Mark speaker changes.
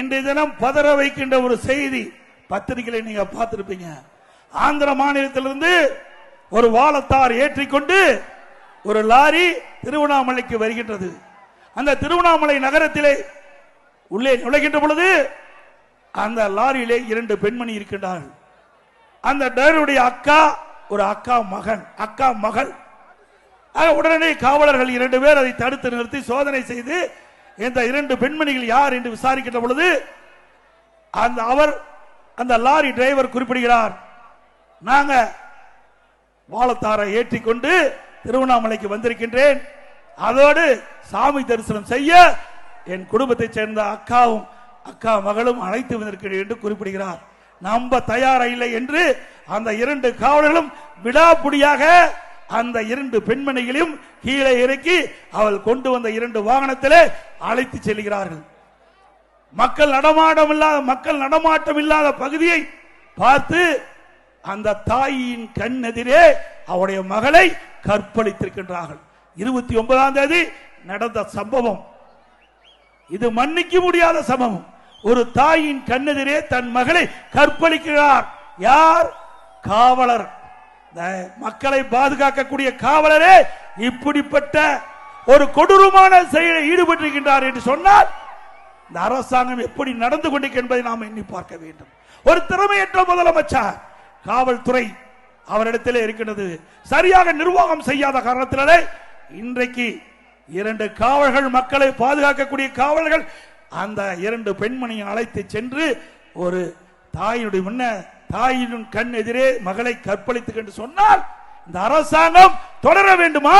Speaker 1: இன்றைய தினம் பதற வைக்கின்ற ஒரு செய்தி பத்திரிகைகளை நீங்க பார்த்திருப்பீங்க. ஆந்திர மாநிலத்திலிருந்து ஒரு வாழத்தார் ஏற்றிக்கொண்டு ஒரு லாரி திருவண்ணாமலைக்கு வருகின்றது. அந்த திருவண்ணாமலை நகரத்திலே உள்ளே நுழைகின்ற பொழுது அந்த லாரியிலே 2 பெண்மணி இருக்கின்றார்கள். அந்த டிரைவருடைய அக்கா, ஒரு அக்கா மகள். உடனே காவலர்கள் 2 பேர் அதை தடுத்து நிறுத்தி சோதனை செய்து இந்த 2 பெண்மணிகள் யார் என்று விசாரிக்கின்ற பொழுது அந்த லாரி டிரைவர் குறிப்பிடுகிறார், நாங்க வாழத்தாரை ஏற்றிக்கொண்டு திருவண்ணாமலைக்கு வந்திருக்கின்றேன், அதோடு சாமி தரிசனம் செய்ய என் குடும்பத்தை சேர்ந்த அக்கா மகளும் அழைத்து வந்திருக்கிறேன் என்று குறிப்பிடுகிறார். நம்ப தயாரா இல்லை என்று அந்த 2 காவலர்களும் விடாப்புடியாக அந்த 2 பெண்மணிகளையும் கீழே இறக்கி அவள் கொண்டு வந்த 2 வாகனத்திலே அழைத்து செல்கிறார்கள். மக்கள் நடமாட்டம் இல்லாத பகுதியை பார்த்து அந்த தாயின் கண் எதிரே அவருடைய மகளை கற்பழித்திருக்கின்றார்கள். 29ஆம் தேதி நடந்த சம்பவம். இது மன்னிக்க முடியாத சம்பவம். ஒரு தாயின் கண்ணெதிரே தன் மகளை கற்பழிக்கிறார். யார்? காவலர். மக்களை பாதுகாக்கக்கூடிய காவலரே இப்படிப்பட்ட ஒரு கொடூரமான செயலில் ஈடுபட்டிருக்கின்றார் என்று சொன்னால் இந்த அரசாங்கம் எப்படி நடந்து கொண்டிருக்கிறது என்பதை நாம் எண்ணி பார்க்க வேண்டும். ஒரு திறமையற்ற முதலமைச்சர், காவல்துறை அவரிடத்திலே இருக்கின்றது. சரியாக நிர்வாகம் செய்யாத காரணத்தினாலே இன்றைக்கு 2 காவலர்கள், மக்களை பாதுகாக்கக்கூடிய காவலர்கள் அந்த 2 பெண்மணியை அழைத்து சென்று ஒரு தாயினுடைய கண் எதிரே மகளை கற்பழித்து என்று சொன்னால் இந்த அரசாங்கம் தொடர வேண்டுமா?